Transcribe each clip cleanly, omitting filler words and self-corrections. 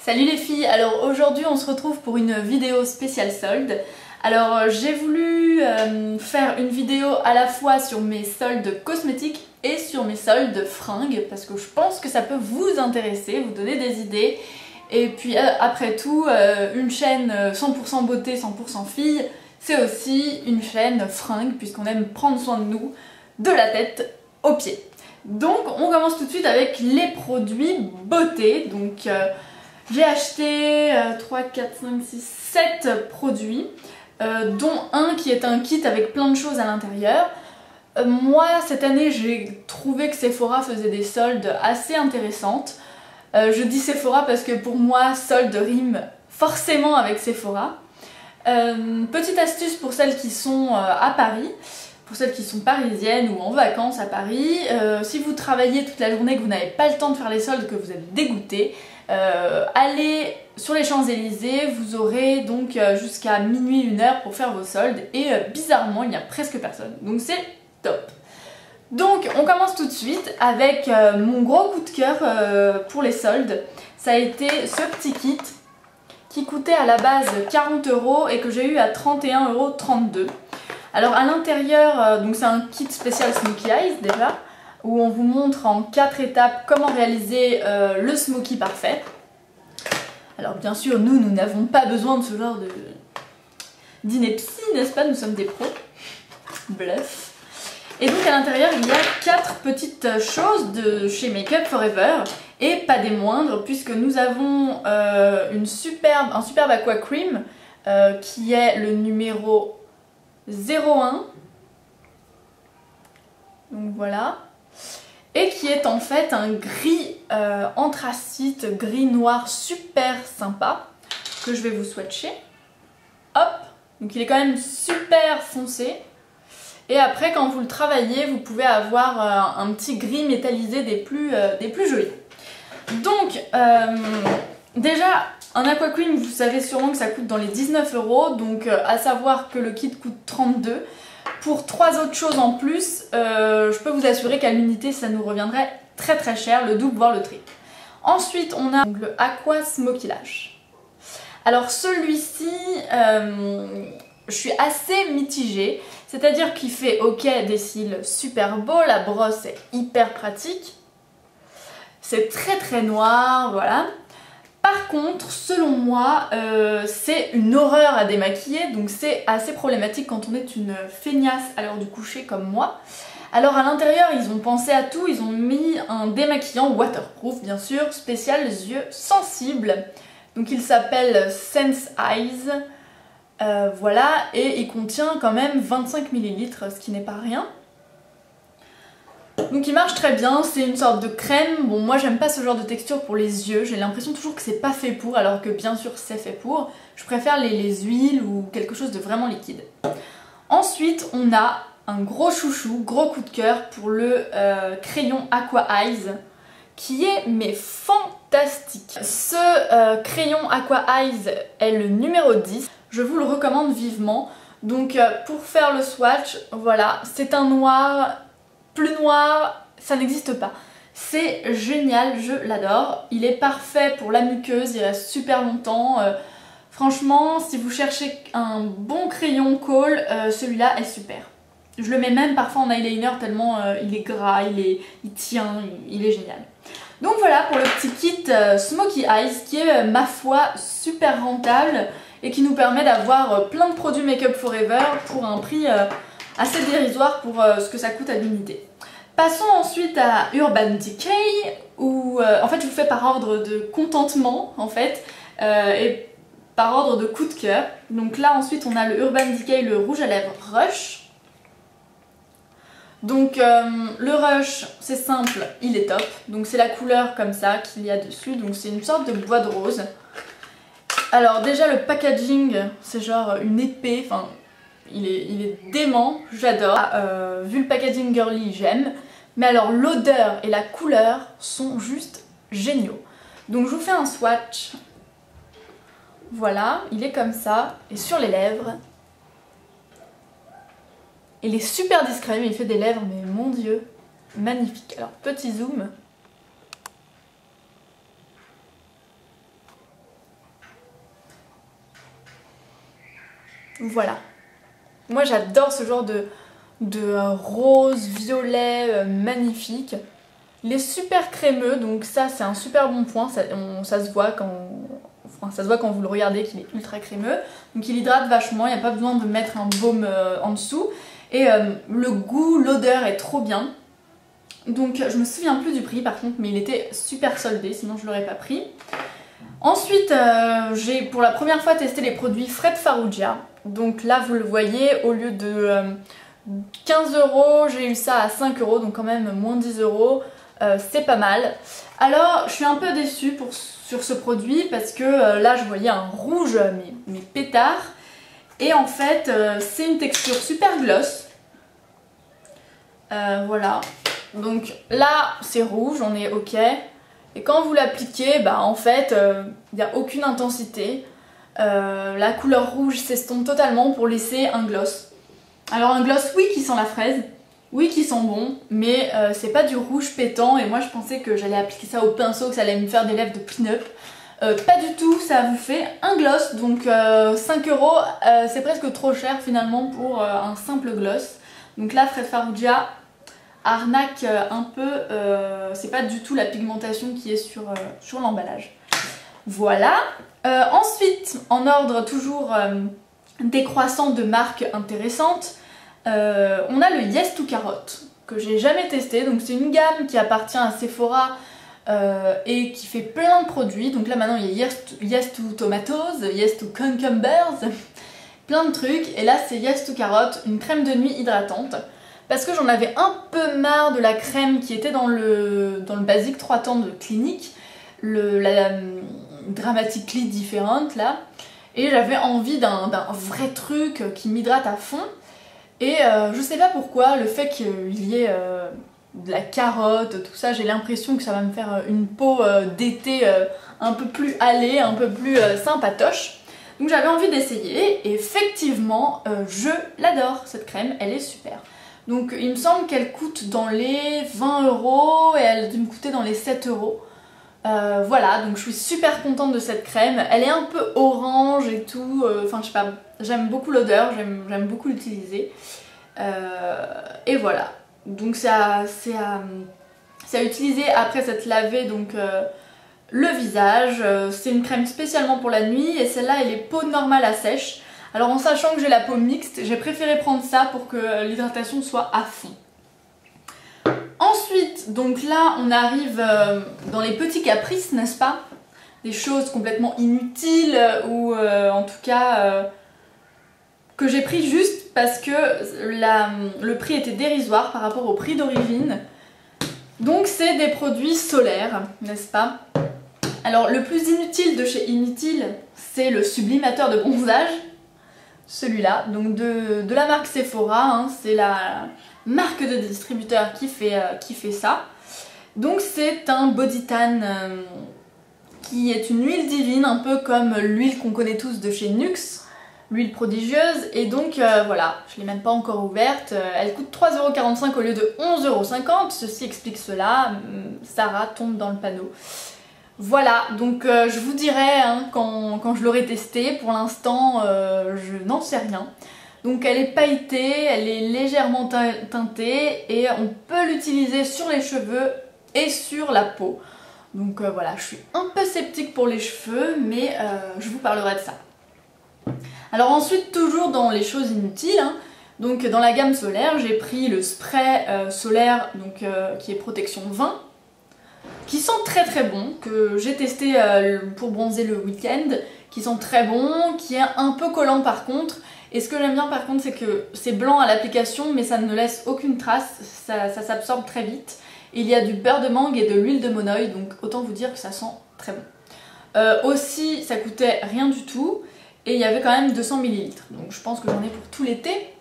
Salut les filles, alors aujourd'hui on se retrouve pour une vidéo spéciale solde. Alors j'ai voulu faire une vidéo à la fois sur mes soldes cosmétiques et sur mes soldes fringues parce que je pense que ça peut vous intéresser, vous donner des idées. Et puis après tout, une chaîne 100% beauté, 100% filles, c'est aussi une chaîne fringues puisqu'on aime prendre soin de nous, de la tête aux pieds. Donc on commence tout de suite avec les produits beauté. Donc j'ai acheté 3, 4, 5, 6, 7 produits, dont un qui est un kit avec plein de choses à l'intérieur. Moi cette année j'ai trouvé que Sephora faisait des soldes assez intéressantes. Je dis Sephora parce que pour moi solde rime forcément avec Sephora. Petite astuce pour celles qui sont à Paris. Pour celles qui sont parisiennes ou en vacances à Paris, si vous travaillez toute la journée, que vous n'avez pas le temps de faire les soldes, que vous êtes dégoûté, allez sur les Champs-Élysées, vous aurez donc jusqu'à minuit, 1h pour faire vos soldes et bizarrement il n'y a presque personne, donc c'est top. Donc on commence tout de suite avec mon gros coup de cœur pour les soldes. Ça a été ce petit kit qui coûtait à la base 40 € et que j'ai eu à 31,32 €. Alors à l'intérieur, donc c'est un kit spécial Smokey Eyes déjà, où on vous montre en 4 étapes comment réaliser le smokey parfait. Alors bien sûr, nous n'avons pas besoin de ce genre d'ineptie, n'est-ce pas? Nous sommes des pros. Bluff. Et donc à l'intérieur, il y a 4 petites choses de chez Make Up For Ever, et pas des moindres, puisque nous avons un superbe Aqua Cream, qui est le numéro 01, donc voilà, et qui est en fait un gris anthracite, gris noir super sympa, que je vais vous swatcher. Hop, donc il est quand même super foncé, et après quand vous le travaillez, vous pouvez avoir un petit gris métallisé des plus jolis. Donc, déjà, un Aqua Cream, vous savez sûrement que ça coûte dans les 19 €, donc à savoir que le kit coûte 32 €. Pour 3 autres choses en plus, je peux vous assurer qu'à l'unité ça nous reviendrait très cher, le double voire le triple. Ensuite on a donc le Aqua Smoky Lash. Alors celui-ci, je suis assez mitigée, c'est-à-dire qu'il fait ok des cils super beaux, la brosse est hyper pratique, c'est très noir, voilà. Par contre, selon moi, c'est une horreur à démaquiller, donc c'est assez problématique quand on est une feignasse à l'heure du coucher comme moi. Alors à l'intérieur, ils ont pensé à tout, ils ont mis un démaquillant waterproof, bien sûr, spécial yeux sensibles. Donc il s'appelle Sense Eyes, voilà, et il contient quand même 25 ml, ce qui n'est pas rien. Donc il marche très bien, c'est une sorte de crème. Bon, moi j'aime pas ce genre de texture pour les yeux, j'ai l'impression toujours que c'est pas fait pour, alors que bien sûr c'est fait pour. Je préfère les huiles ou quelque chose de vraiment liquide. Ensuite on a un gros chouchou, gros coup de cœur pour le crayon Aqua Eyes, qui est mais fantastique. Ce crayon Aqua Eyes est le numéro 10, je vous le recommande vivement. Donc pour faire le swatch, voilà, c'est un noir. Plus noir, ça n'existe pas. C'est génial, je l'adore. Il est parfait pour la muqueuse, il reste super longtemps. Franchement, si vous cherchez un bon crayon kohl, celui-là est super. Je le mets même parfois en eyeliner tellement il est gras, il tient, il est génial. Donc voilà pour le petit kit Smoky Eyes qui est ma foi super rentable et qui nous permet d'avoir plein de produits Make Up For Ever pour un prix assez dérisoire pour ce que ça coûte à l'unité. Passons ensuite à Urban Decay, où en fait je vous fais par ordre de contentement en fait, et par ordre de coup de cœur. Donc là ensuite on a le Urban Decay, le rouge à lèvres Rush. Donc le Rush c'est simple, il est top, donc c'est la couleur comme ça qu'il y a dessus, donc c'est une sorte de bois de rose. Alors déjà le packaging c'est genre une épée, enfin il est dément, j'adore. Vu le packaging girly, j'aime. Mais alors l'odeur et la couleur sont juste géniaux. Donc je vous fais un swatch. Voilà, il est comme ça. Et sur les lèvres. Il est super discret, mais il fait des lèvres, mais mon dieu, magnifique. Alors petit zoom. Voilà. Moi j'adore ce genre de rose, violet, magnifique. Il est super crémeux, donc ça c'est un super bon point, ça se voit quand vous le regardez qu'il est ultra crémeux. Donc il hydrate vachement, il n'y a pas besoin de mettre un baume en dessous. Et le goût, l'odeur est trop bien. Donc je me souviens plus du prix par contre, mais il était super soldé, sinon je l'aurais pas pris. Ensuite, j'ai pour la première fois testé les produits Fred Farrugia. Donc là vous le voyez, au lieu de 15 €, j'ai eu ça à 5 €, donc quand même moins 10 €. C'est pas mal. Alors je suis un peu déçue sur ce produit parce que là je voyais un rouge mais pétard. Et en fait c'est une texture super gloss. Voilà. Donc là c'est rouge, on est ok. Et quand vous l'appliquez, bah en fait il n'y a aucune intensité. La couleur rouge s'estompe totalement pour laisser un gloss. Alors un gloss oui qui sent la fraise. Oui qui sent bon, mais c'est pas du rouge pétant et moi je pensais que j'allais appliquer ça au pinceau, que ça allait me faire des lèvres de pin-up. Pas du tout, ça vous fait un gloss, donc 5 €, c'est presque trop cher finalement pour un simple gloss. Donc là Fred Farrugia arnaque un peu, c'est pas du tout la pigmentation qui est sur l'emballage. Voilà. Ensuite, en ordre toujours décroissant de marques intéressantes, on a le Yes to Carotte que j'ai jamais testé, donc c'est une gamme qui appartient à Sephora et qui fait plein de produits. Donc là maintenant il y a Yes to Tomatoes, Yes to Cucumbers, plein de trucs, et là c'est Yes to Carotte, une crème de nuit hydratante parce que j'en avais un peu marre de la crème qui était dans le basique 3 temps de Clinique, la Dramatically Different là, et j'avais envie d'un vrai truc qui m'hydrate à fond. Et je sais pas pourquoi, le fait qu'il y ait de la carotte, tout ça, j'ai l'impression que ça va me faire une peau d'été un peu plus allée, un peu plus sympatoche. Donc j'avais envie d'essayer et effectivement je l'adore cette crème, elle est super. Donc il me semble qu'elle coûte dans les 20 € et elle a dû me coûter dans les 7 €. Voilà, donc je suis super contente de cette crème. Elle est un peu orange et tout, enfin je sais pas, j'aime beaucoup l'odeur, j'aime beaucoup l'utiliser. Et voilà, donc c'est à utiliser après s'être lavé donc, le visage. C'est une crème spécialement pour la nuit et celle-là elle est peau normale à sèche. Alors en sachant que j'ai la peau mixte, j'ai préféré prendre ça pour que l'hydratation soit à fond. Ensuite, donc là on arrive dans les petits caprices, n'est-ce pas? Des choses complètement inutiles ou en tout cas que j'ai pris juste parce que le prix était dérisoire par rapport au prix d'origine. Donc c'est des produits solaires, n'est-ce pas? Alors le plus inutile de chez Inutile, c'est le sublimateur de bronzage. Celui-là, donc de la marque Sephora, hein, c'est la marque de distributeur qui fait ça. Donc c'est un body tan qui est une huile divine, un peu comme l'huile qu'on connaît tous de chez Nuxe, l'huile prodigieuse, et donc voilà, je ne l'ai même pas encore ouverte, elle coûte 3,45 € au lieu de 11,50 €, ceci explique cela, Sarah tombe dans le panneau. Voilà, donc je vous dirai hein, quand je l'aurai testé. Pour l'instant je n'en sais rien. Donc elle est pailletée, elle est légèrement teintée et on peut l'utiliser sur les cheveux et sur la peau. Donc voilà, je suis un peu sceptique pour les cheveux, mais je vous parlerai de ça. Alors ensuite, toujours dans les choses inutiles, hein, donc dans la gamme solaire, j'ai pris le spray solaire donc, qui est protection 20. Qui sent très très bon, que j'ai testé pour bronzer le week-end, qui sent très bon, qui est un peu collant par contre. Et ce que j'aime bien par contre, c'est que c'est blanc à l'application, mais ça ne laisse aucune trace, ça s'absorbe très vite. Et il y a du beurre de mangue et de l'huile de monoï, donc autant vous dire que ça sent très bon. Aussi, ça coûtait rien du tout, et il y avait quand même 200 ml, donc je pense que j'en ai pour tout l'été.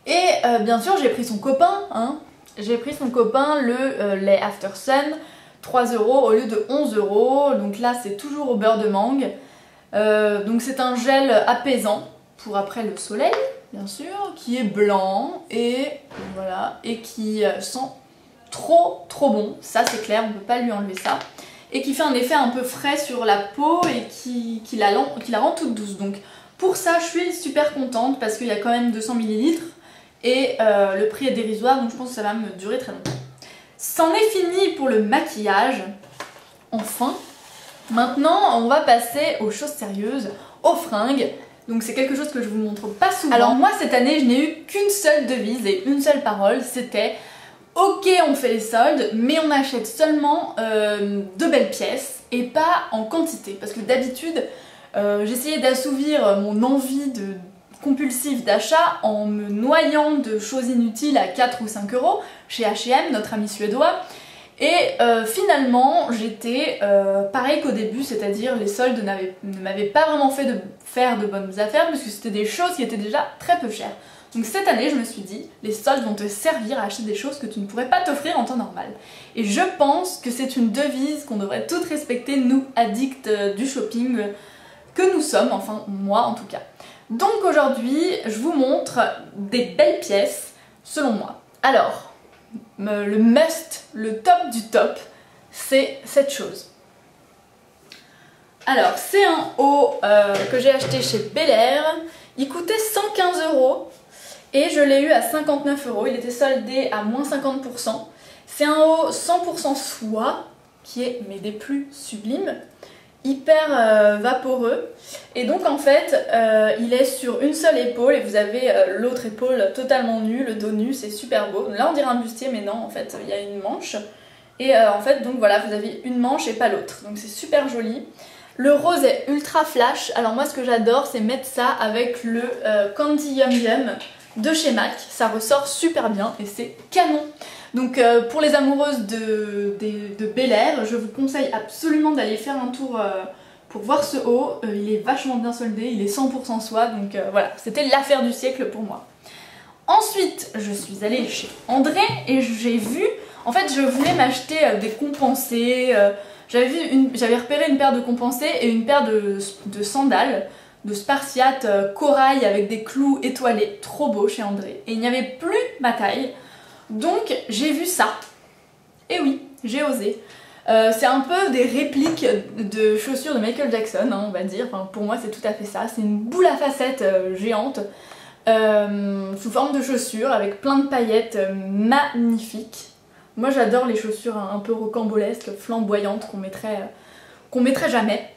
Et bien sûr, j'ai pris son copain, hein. J'ai pris son copain, le lait After Sun, 3 € au lieu de 11 €, donc là c'est toujours au beurre de mangue. Donc c'est un gel apaisant pour après le soleil, bien sûr, qui est blanc et voilà, et qui sent trop bon, ça c'est clair, on ne peut pas lui enlever ça. Et qui fait un effet un peu frais sur la peau et qui la rend toute douce. Donc Pour ça, je suis super contente parce qu'il y a quand même 200 ml et le prix est dérisoire, donc je pense que ça va me durer très longtemps. C'en est fini pour le maquillage, enfin. Maintenant, on va passer aux choses sérieuses, aux fringues. Donc c'est quelque chose que je vous montre pas souvent. Alors moi, cette année, je n'ai eu qu'une seule devise et une seule parole, c'était ok, on fait les soldes, mais on achète seulement de belles pièces et pas en quantité. Parce que d'habitude, j'essayais d'assouvir mon envie compulsive d'achat en me noyant de choses inutiles à 4 ou 5 euros chez H&M, notre ami suédois. Et finalement, j'étais pareil qu'au début, c'est-à-dire les soldes ne m'avaient pas vraiment fait faire de bonnes affaires puisque c'était des choses qui étaient déjà très peu chères. Donc cette année, je me suis dit, les soldes vont te servir à acheter des choses que tu ne pourrais pas t'offrir en temps normal. Et je pense que c'est une devise qu'on devrait toutes respecter, nous, addicts du shopping, que nous sommes, enfin moi en tout cas. Donc aujourd'hui, je vous montre des belles pièces, selon moi. Alors, le must, le top du top, c'est cette chose. Alors, c'est un haut que j'ai acheté chez Belair. Il coûtait 115 € et je l'ai eu à 59 €. Il était soldé à moins 50%. C'est un haut 100% soie, qui est mais des plus sublimes, hyper vaporeux. Et donc en fait, il est sur une seule épaule et vous avez l'autre épaule totalement nue, le dos nu, c'est super beau. Là on dirait un bustier, mais non, en fait, il y a une manche. Et en fait, donc voilà, vous avez une manche et pas l'autre. Donc c'est super joli. Le rose est ultra flash. Alors moi, ce que j'adore, c'est mettre ça avec le Candy Yum Yum de chez MAC. Ça ressort super bien et c'est canon. Donc pour les amoureuses de Belair, je vous conseille absolument d'aller faire un tour pour voir ce haut. Il est vachement bien soldé, il est 100% soie, donc voilà, c'était l'affaire du siècle pour moi. Ensuite, je suis allée chez André et j'ai vu, en fait je voulais m'acheter des compensés, j'avais repéré une paire de compensés et une paire de sandales, de spartiates corail avec des clous étoilés, trop beau chez André. Et il n'y avait plus ma taille. Donc j'ai vu ça, et oui, j'ai osé. C'est un peu des répliques de chaussures de Michael Jackson, hein, on va dire, enfin, pour moi c'est tout à fait ça. C'est une boule à facettes géante, sous forme de chaussures, avec plein de paillettes magnifiques. Moi j'adore les chaussures un peu rocambolesques, flamboyantes, qu'on mettrait jamais.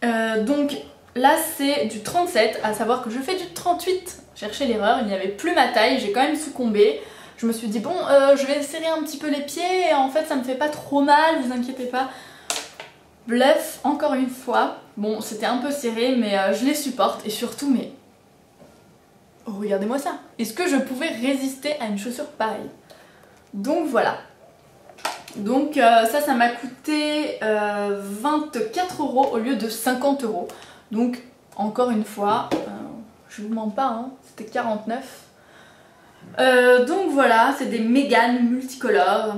Donc là c'est du 37, à savoir que je fais du 38, cherchez l'erreur, il n'y avait plus ma taille, j'ai quand même succombé. Je me suis dit bon, je vais serrer un petit peu les pieds et en fait ça me fait pas trop mal, vous inquiétez pas. Bluff, encore une fois. Bon, c'était un peu serré mais je les supporte et surtout, mais oh, regardez-moi ça. Est-ce que je pouvais résister à une chaussure pareille? Donc voilà. Donc ça m'a coûté 24 € au lieu de 50 €. Donc encore une fois, je vous mens pas, hein, c'était 49. Donc voilà, c'est des Mégane multicolores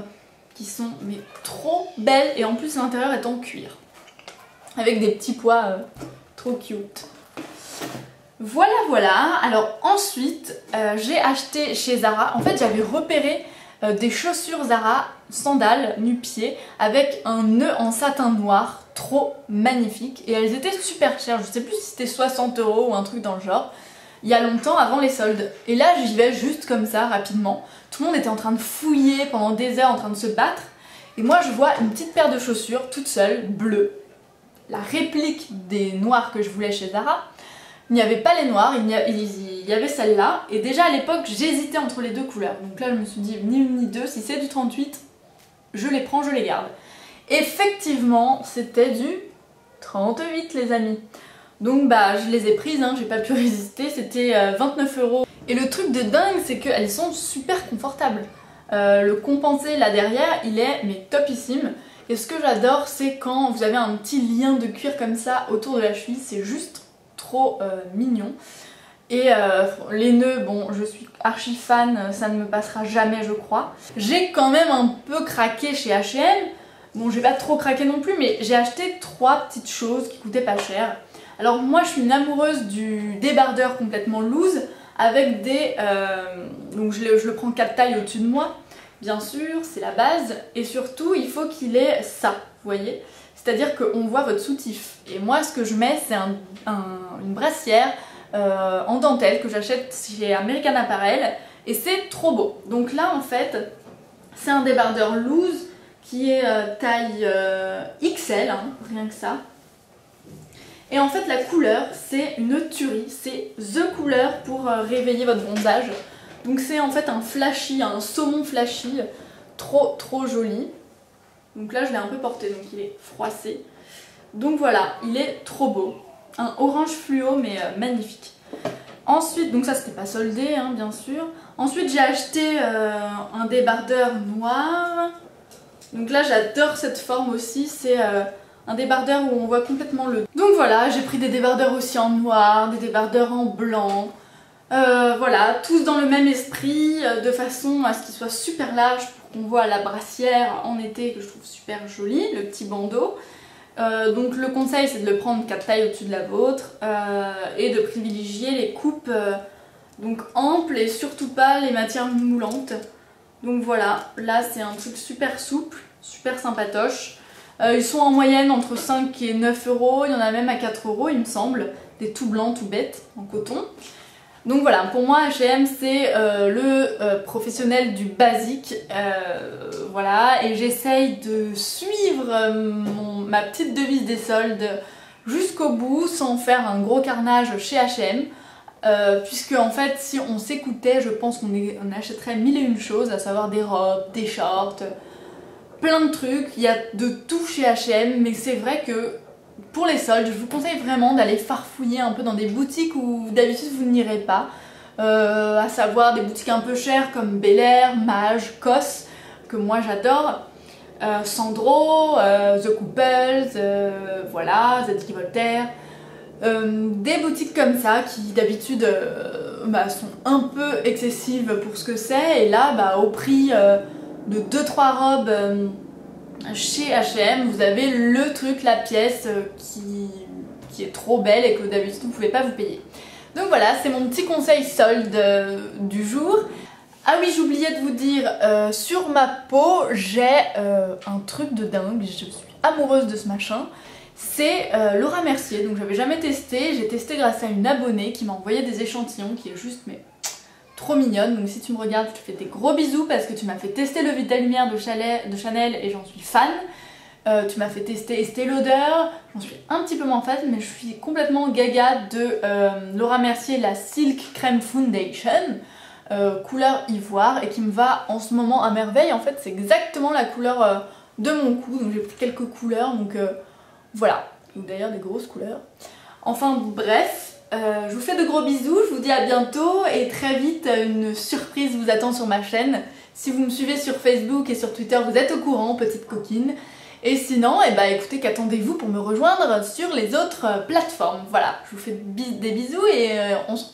qui sont mais trop belles et en plus l'intérieur est en cuir avec des petits pois trop cute. Voilà voilà. Alors ensuite j'ai acheté chez Zara, en fait j'avais repéré des chaussures Zara, sandales nu-pieds avec un nœud en satin noir trop magnifique et elles étaient super chères, je sais plus si c'était 60 € ou un truc dans le genre. Il y a longtemps avant les soldes. Et là j'y vais juste comme ça rapidement. Tout le monde était en train de fouiller pendant des heures, en train de se battre. Et moi je vois une petite paire de chaussures toute seule, bleues. La réplique des noirs que je voulais chez Zara. Il n'y avait pas les noirs, il y avait celle-là. Et déjà à l'époque j'hésitais entre les deux couleurs. Donc là je me suis dit ni une ni deux, si c'est du 38, je les prends, je les garde. Effectivement c'était du 38 les amis. Donc bah je les ai prises, hein, j'ai pas pu résister, c'était 29 €. Et le truc de dingue c'est qu'elles sont super confortables. Le compensé là derrière il est mais topissime. Et ce que j'adore c'est quand vous avez un petit lien de cuir comme ça autour de la cheville, c'est juste trop mignon. Et les nœuds, bon je suis archi fan, ça ne me passera jamais je crois. J'ai quand même un peu craqué chez H&M. Bon j'ai pas trop craqué non plus mais j'ai acheté 3 petites choses qui coûtaient pas cher. Alors moi je suis une amoureuse du débardeur complètement loose avec des... donc je le prends 4 tailles au-dessus de moi. bien sûr, c'est la base, et surtout il faut qu'il ait ça, vous voyez, c'est-à-dire qu'on voit votre soutif. Et moi ce que je mets c'est une brassière en dentelle que j'achète chez American Apparel, et c'est trop beau. Donc là en fait c'est un débardeur loose qui est taille XL, hein, rien que ça. Et en fait la couleur c'est une tuerie, c'est the couleur pour réveiller votre bronzage. Donc c'est en fait un flashy, un saumon flashy, trop joli. Donc là je l'ai un peu porté, donc il est froissé. Donc voilà, il est trop beau. Un orange fluo mais magnifique. Ensuite, donc ça c'était pas soldé hein, bien sûr. Ensuite j'ai acheté un débardeur noir. Donc là j'adore cette forme aussi, c'est un débardeur où on voit complètement le... Donc voilà, j'ai pris des débardeurs aussi en noir, des débardeurs en blanc. Voilà, tous dans le même esprit, de façon à ce qu'ils soient super larges pour qu'on voit la brassière en été que je trouve super jolie, le petit bandeau. Donc le conseil c'est de le prendre 4 tailles au-dessus de la vôtre et de privilégier les coupes donc amples et surtout pas les matières moulantes. Donc voilà, là c'est un truc super souple, super sympatoche. Ils sont en moyenne entre 5 et 9 euros, il y en a même à 4 euros il me semble, des tout blancs, tout bêtes, en coton. Donc voilà, pour moi H&M c'est le professionnel du basique, voilà, et j'essaye de suivre ma petite devise des soldes jusqu'au bout sans faire un gros carnage chez H&M, puisque en fait si on s'écoutait je pense qu'on achèterait mille et une choses, à savoir des robes, des shorts, plein de trucs, il y a de tout chez H&M, mais c'est vrai que pour les soldes, je vous conseille vraiment d'aller farfouiller un peu dans des boutiques où d'habitude vous n'irez pas, à savoir des boutiques un peu chères comme Bel Air, Mage, COS, que moi j'adore, Sandro, The Couples, voilà, Zadig Voltaire, des boutiques comme ça qui d'habitude sont un peu excessives pour ce que c'est, et là au prix de 2-3 robes chez H&M, vous avez le truc, la pièce qui est trop belle et que d'habitude vous ne pouvez pas vous payer. Donc voilà, c'est mon petit conseil solde du jour. Ah oui, j'oubliais de vous dire, sur ma peau, j'ai un truc de dingue, je suis amoureuse de ce machin. C'est Laura Mercier, donc j'avais jamais testé, j'ai testé grâce à une abonnée qui m'a envoyé des échantillons, qui est juste mais trop mignonne. Donc si tu me regardes, je te fais des gros bisous parce que tu m'as fait tester le Vita Lumière de Chanel et j'en suis fan. Tu m'as fait tester Estée Lauder, j'en suis un petit peu moins fan, mais je suis complètement gaga de Laura Mercier, la Silk Crème Foundation, couleur ivoire, et qui me va en ce moment à merveille. En fait c'est exactement la couleur de mon cou, donc j'ai pris quelques couleurs, donc voilà, d'ailleurs des grosses couleurs. Enfin bref, je vous fais de gros bisous, je vous dis à bientôt et très vite une surprise vous attend sur ma chaîne. Si vous me suivez sur Facebook et sur Twitter, vous êtes au courant, petite coquine. Et sinon, écoutez, qu'attendez-vous pour me rejoindre sur les autres plateformes. Voilà, je vous fais des bisous et on se retrouve